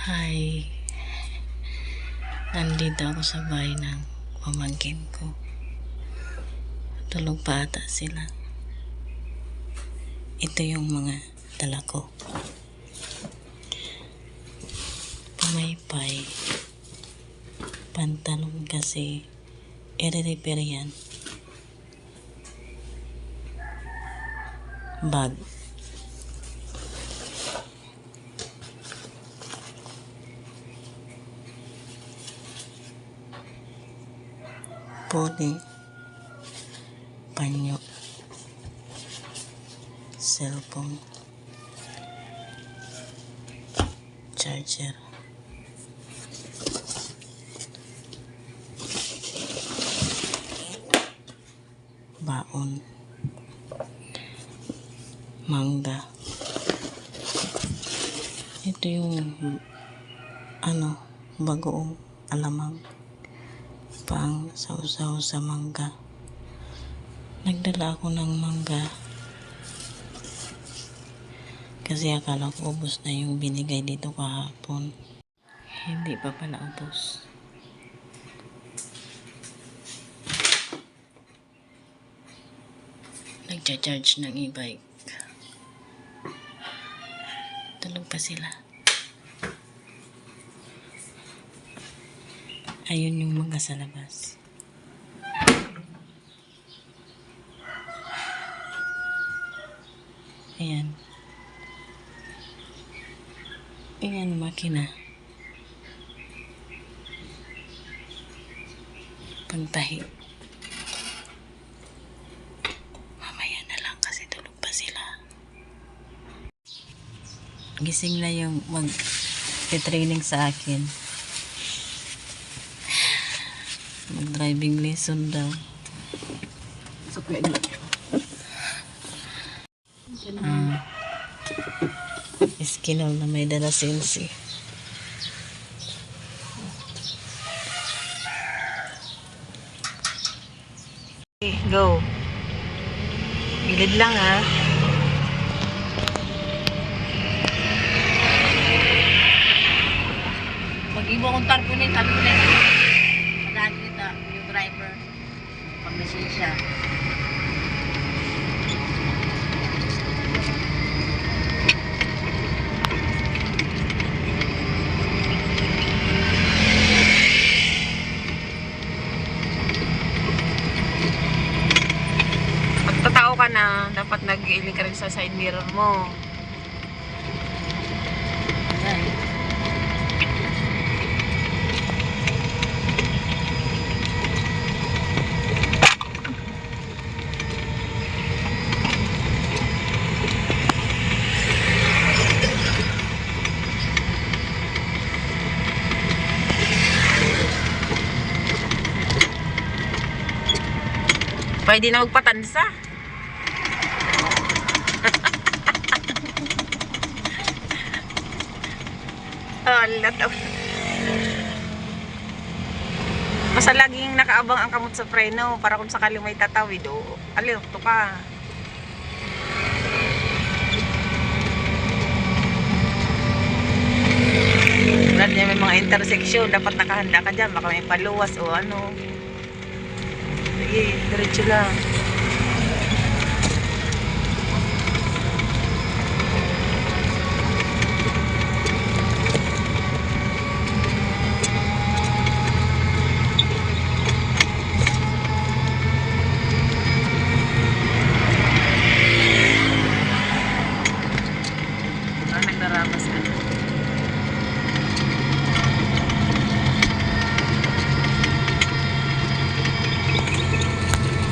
Hi, nandito ako sa bahay ng pamangkin ko. Tulog pa ata sila. Ito yung mga dala ko. Pamaypay, pantalon kasi i-repair yan. Bag. Puti, panyo, cellphone, charger, baon, mangga. Ito yung bagoong alamang pang sausaw sa mangga. Nagdala ako ng mangga kasi akala ko ubos na yung binigay dito kahapon. Hindi pa pala ubos. Nagcha-charge ng e-bike. Tulog pa sila. Ayun yung mangga sa labas. Ayan. Ayan, makina. Pantahi. Mamaya na lang kasi tulog pa sila. Gising na yung mag-training sa akin. Mag-driving lesson daw. Iskinal na may dala sensi. Okay, go. Bilid lang ha. Pag-ibo kong tarpunin. Madaan kita, yung driver. Pag-message siya. Pagtatao ka na, dapat nag-iiling ka rin sa side mirror mo. Ayan. Pwede na magpatansa. Basta laging nakaabang ang kamot sa preno para kung sakali may tatawid o alirto ka. Tulad niya may mga intersection, dapat nakahanda ka dyan, baka may paluwas o ano. Sige, diretso lang. Nagnaramas ka na.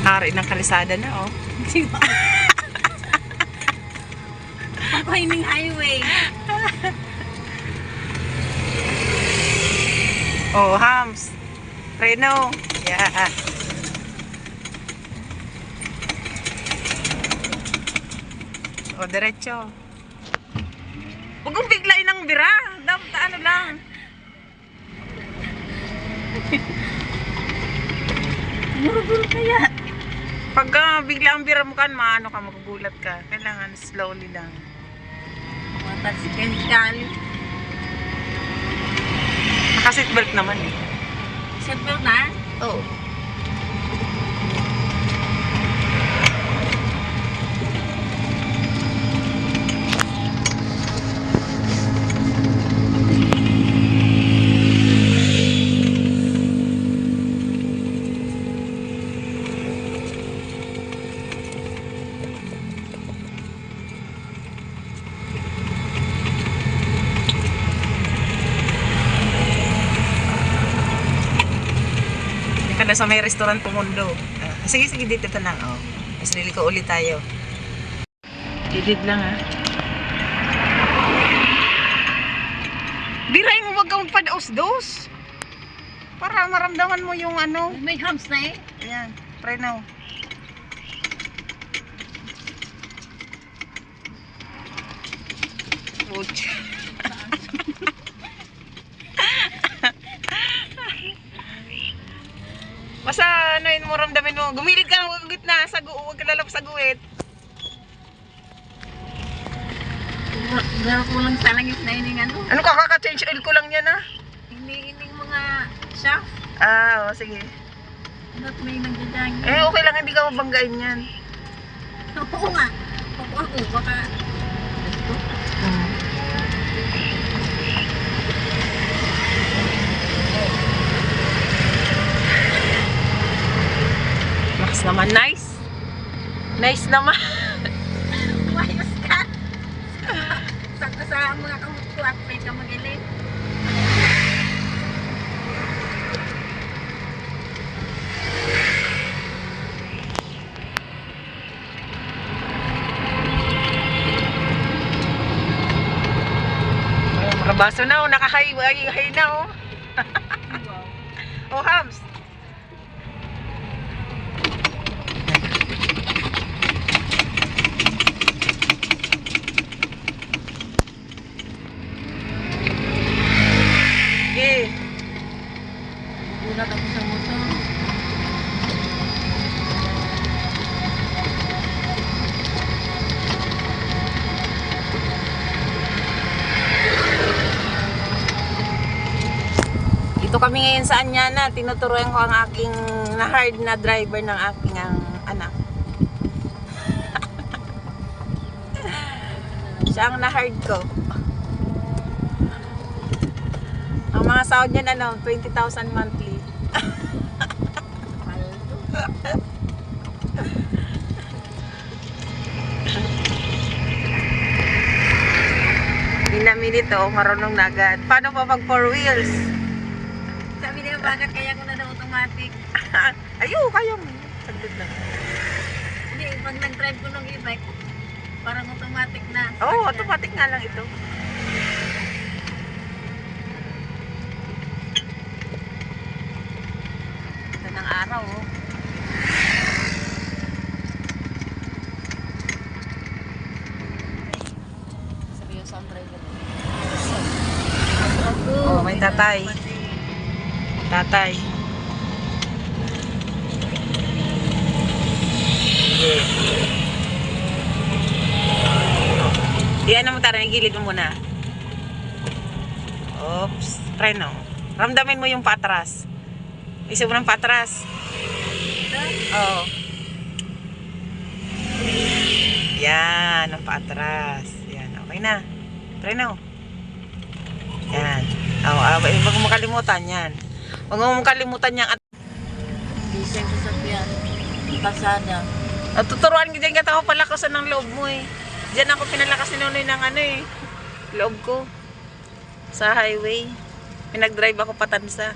Hari ng kalisada na, oh. Papahining highway. Oh, hams. Reno. Yeah. Oh, diretso. Huwag kong biglain ng bira. Dapat ano lang. Murubur kaya. Pagka bigla ang bira mo kan, maano ka, magugulat ka. Kailangan slowly lang. Mga tricycle. Naka-seatbelt naman eh. Seatbelt na? Oo. Kada sa may restaurant Pumundo. Sige, dito na lang. Oh. Mas liliko ulit tayo. Didid lang ha. Birahin mo wag kang magpadaos-dos. Para maramdaman mo yung ano. May humps na eh. Ayan, try now. Pucha. Basta ano yun mo ramdamin mo. Gumilid ka ng gitna sa huwag ka lalap sa guwit. Garo ko lang sa langit na ining ano. Ano ka kaka-change oil ko lang yan ha? Ining mga shaft. Ah, sige. Ba't may nagdadang? Okay lang hindi ka mabanggain yan. Oo nga. Oo, baka... Max naman, nice. Nice naman. Mayos ka. Sakto sa mga kamot ko at may ka mag-ilit. Marabaso na oh, nakahay na oh. Oh, Hams. Okay. Gulat ako sa motor. Dito kami ngayon sa Anyana. Tinuturuan ko ang aking na-hard na driver ng aking anak. Siya ang na-hard ko. Ang mga sahod niyan ano, 20,000 monthly. Minamili to, marunong na agad. Paano pa pag 4 wheels? Sabi niya, bakit kaya ko na daw automatic? Ayun, kaya mo. Saglit lang. Hindi, pag nag-drive ko ng e-bike, parang automatic na. Oo, automatic nga lang ito. Ito ng araw, oh. Seryoso ang driver. Oh, may tatay. Tatay. Iyan mo tara, gilid mo muna. Oops, try no. Ramdamin mo yung patras. Isa mo ng patras. Oo. Yan, ang patras. Yan, okay na. Try no. Yan. Huwag mo makalimutan yan. Huwag mo makalimutan yan. Diesel sa sakyan. Pasada. Tuturuan ko dyan kita ako palakasan ng loob mo eh. Diyan ako pinalakas ni Nonoy ng ano eh. Loob ko. Sa highway. Pinag-drive ako patansa.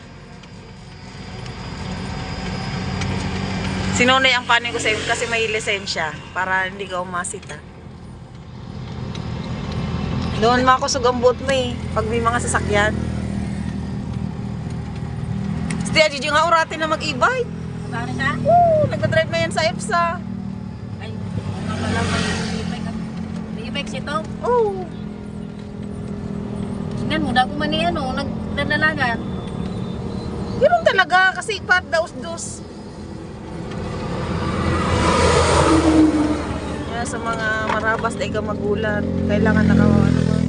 Si Nonoy ang panin ko sa'yo kasi may lisensya. Para hindi ka umasita. Doon makusog ang boat mo eh. Pag may mga sasakyan. Sige, Gigi nga urati na mag-e-bike. Bakit ka? Woo! Nagka-drive na yan sa EPSA. Ay, nakapala may e-bike. May e-bike sito? Oo. Tingnan mo, dako man ni ano, nagdadalagan. Ganun talaga kasi pat daos-dos. Kaya sa mga marabas na ikaw magulat, kailangan nakawa naman.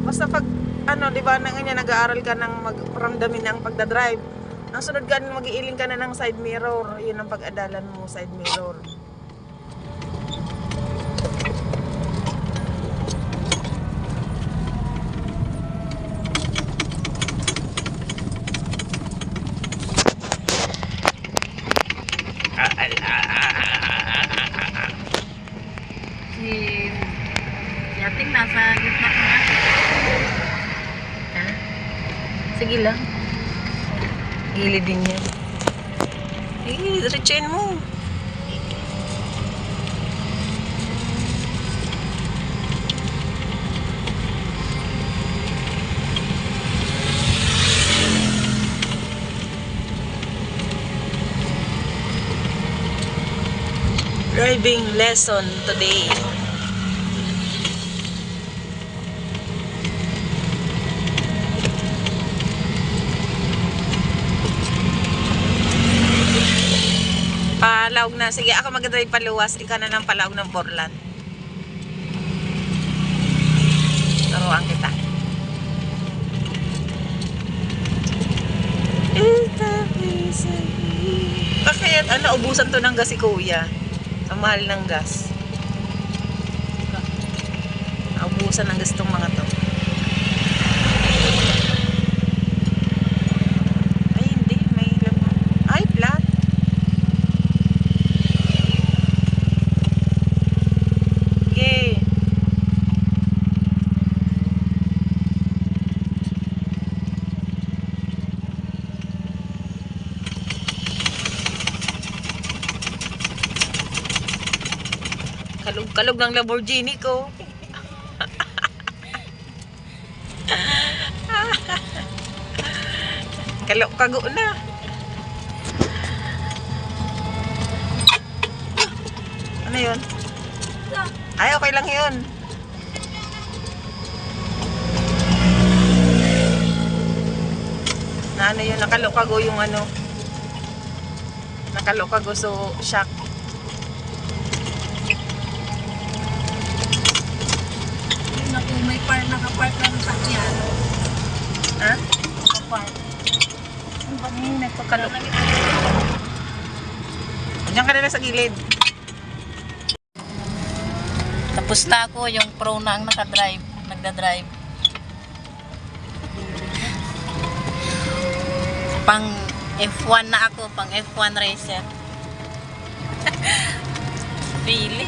Basta pag ano, di ba, nag-aaral ka ng magparamdamin ng pagdadrive. Ang sunod ka, mag-iiling ka na ng side mirror. Yun ang pag-adalan mo, side mirror. Si Yating nasa gitna ko na. Ha? Sige lang. Gilid din yan. Diretsuin mo. Driving lesson today. Palaog na. Sige, ako mag-drive paluwas. Ikaw na lang palaog ng Borland. Turuan kita. Bakit? Ano, ubusan to ng gas si Kuya. Ang mahal ng gas. Ubusan ng gas tong mga to. Ay, hindi. May laman. Ay, flat. Okay. Kalog-kalog ng Lamborghini ko. Kalog-kago na. Ano yun? Ay, okay lang yun. Na ano yun, nakalokago yung ano. Nakalokago, so shock. Naku, may nakapark na ng sakyan. Ha? Nakapark. Ano ba ngayon nagpakalok? Diyan ka na sa gilid. Tapos na ako, yung pro na ang nagda-drive. Pang F1 na ako, pang F1 racer. Pili.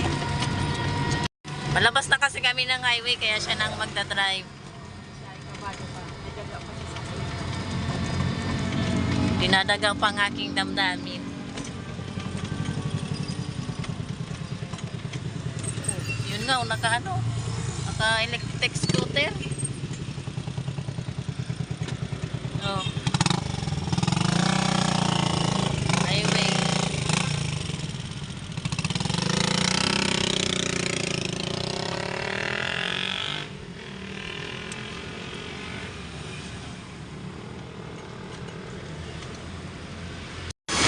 Malabas na kasi kami ng highway, kaya siya nang magda-drive. Dinadagang pang aking damdamin. Yun nga, naka-electric scooter. Oh. Highway.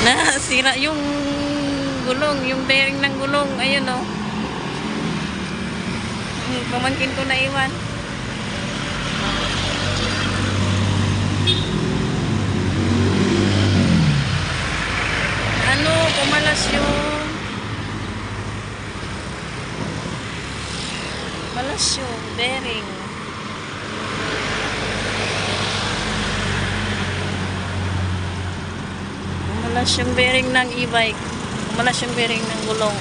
Nasira yung gulong, yung bearing ng gulong. Ayun o. Pamangkin ko na iwan. Ano, pumalas yung bearing. Pumalas yung bearing ng e-bike. Pumalas yung bearing ng gulong.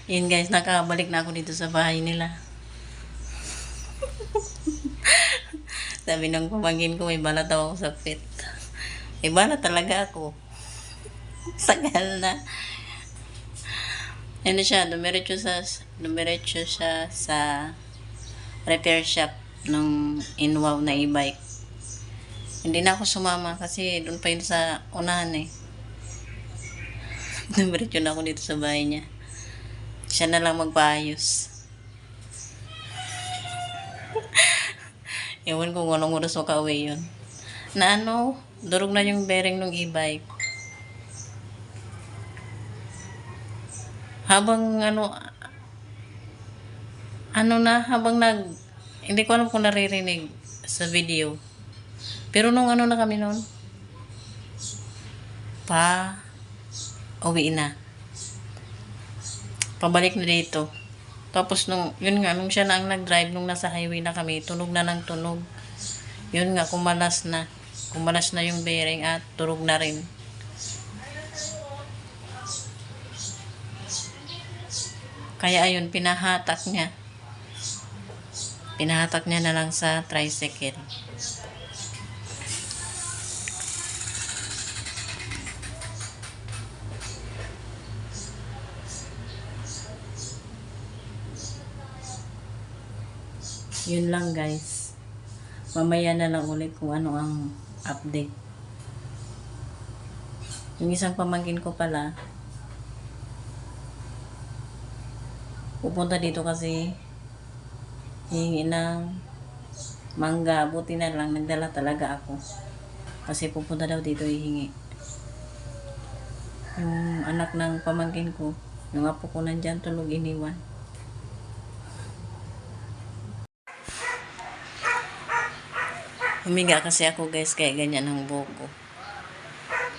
Yun guys, nakabalik na ako dito sa bahay nila. Sabi ng pamangkin ko, may balat daw ako sa pit. May balat talaga ako. Sagal na. Ano siya, dumiretso siya sa repair shop ng Inwow na e-bike. Hindi na ako sumama kasi doon pa yun sa unahan eh. Dumiretso na ako dito sa bahay niya. Siya na lang magpaayos. Ewan ko kung anong oras makauwi yun. Na ano, durog na yung bearing ng e-bike. ano na, habang hindi ko alam kung naririnig sa video. Pero nung ano na kami noon, uwi na. Pabalik na dito. Tapos yun nga, nung siya na ang nag-drive, nung nasa highway na kami, tunog na ng tunog. Yun nga, kumalas na. Kumalas na yung bearing at turog na rin. Kaya ayun, pinahatak niya. Pinahatak niya na lang sa tricycle. Yun lang guys. Mamaya na lang ulit kung ano ang update. Yung isang pamangkin ko pala, pupunta dito kasi hihingi ng mangga. Buti na lang, nagdala talaga ako. Kasi pupunta daw dito hihingi. Yung anak ng pamangkin ko, yung apo ko nandyan, tulog iniwan. Humiga kasi ako guys, kaya ganyan ang buhok ko.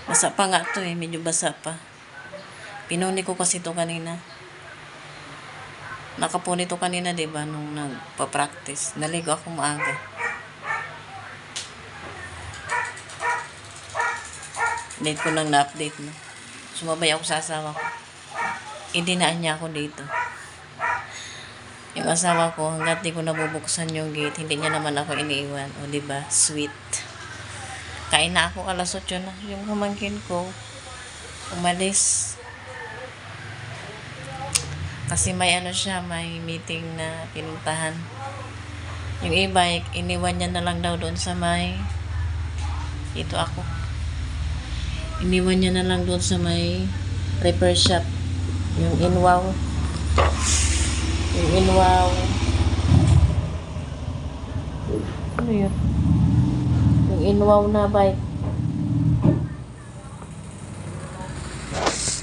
Basa pa nga to medyo basa pa. Pinuni ko kasi to kanina. Nakapuni to kanina, diba, nung nagpa-practice. Naligo ako maaga. Date ko lang na-update na. Sumabay ako sa asawa ko. Idinaan niya ako dito. Yung asawa ko, hanggat di ko nabubuksan yung gate, hindi niya naman ako iniiwan. O, diba? Sweet. Kain na ako, alas 8 na. Yung pamangkin ko, umalis. Kasi may siya, may meeting na pinuntahan. Yung e-bike, iniwan niya na lang daw doon sa may, ito ako. Iniwan niya na lang doon sa may repair shop. Yung Inwow. Yung Inwow. Ano yun? Yung Inwow na bike.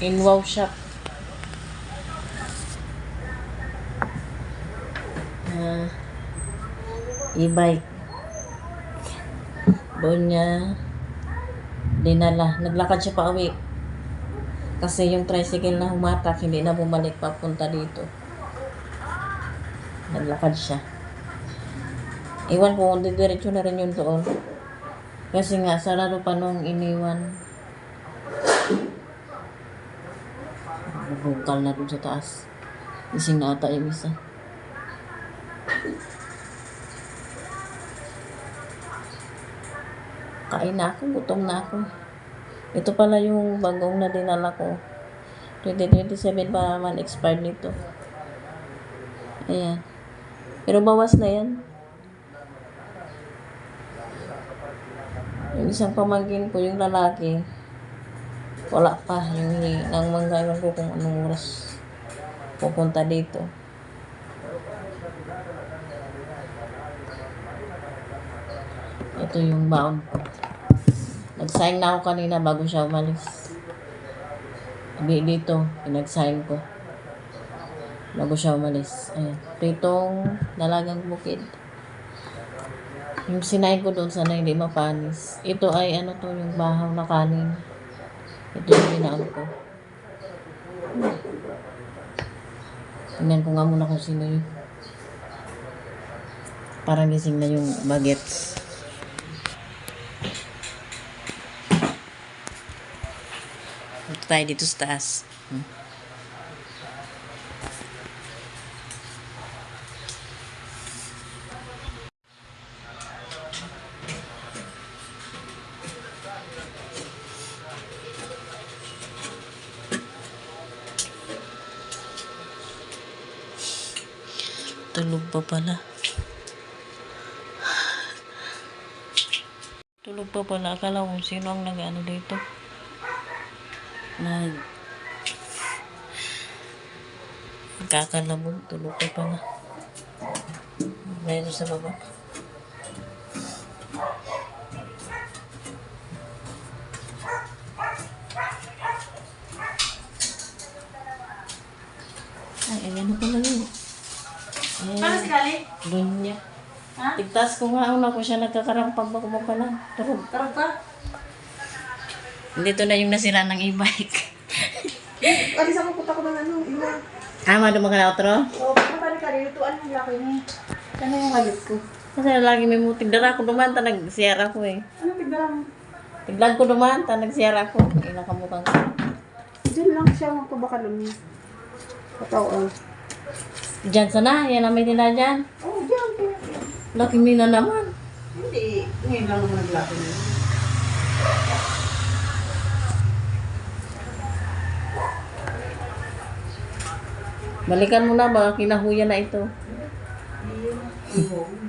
Inwow shop. E-bike. Doon niya dinala. Naglakad siya pa uwi. Kasi yung tricycle na humatak, hindi na bumalik papunta dito. Naglakad siya. Iwan ko kung diretso na rin yun doon. Kasi nga, sarado pa nung iniwan. Bukal na doon sa taas. Ising na ata yung isa. Kain na ako, gutom na ako. Ito pala yung bagong na dinala ko. 2027 pa naman expired nito. Ayan. Pero bawas na yan. Yung isang pamangkin ko, yung lalaki, wala pa. Yung nang manggayon ko kung anong oras pupunta dito. Ito yung baon ko. Nag-sign na ako kanina bago siya umalis. Dito, pinag-sign ko. Bago siya umalis. Ayan. Ito itong dalagang bukid. Yung sinay ko doon, sana hindi mapanis. Ito ay ano to, yung bahaw na kanin. Ito yung binaan ko. Tingnan ko nga muna kung sino yun. Parang gising na yung bagets. Ito tayo dito sa taas. Tulog pa pala. Tulog pa pala. Akala ko sino ang nag-ano dito. Kakalabog. Tulog pa pala. Mayroon sa baba. Ay, ayan na pala yun. Paano si Kali? Dunya. Ha? Tigtas ko nga una ko siya nagkakarampag ba kumaka na. Turog. Tarog ka? Dito na yung nasira ng e-bike. Alis ako punta ko ng ano, ina. Ama, dumang ka na otro? O, punta ka rin, lutuan mo laki ni. Ano yung halit ko? Kasi lagi may mo tigdara ko duman, ta nagsiyar ako eh. Ano tignan mo? Tiglag ko duman, ta nagsiyar ako. Inakamukang ko. Diyan lang siya magpabakalan mo. Katawan. Diyan sana, yan ang may nila dyan. Oh, diyan. Laki mina naman. Hindi. Ngayon lang naman naglaki niya. Balikan mo na, baka kinahuya na ito. Iyo.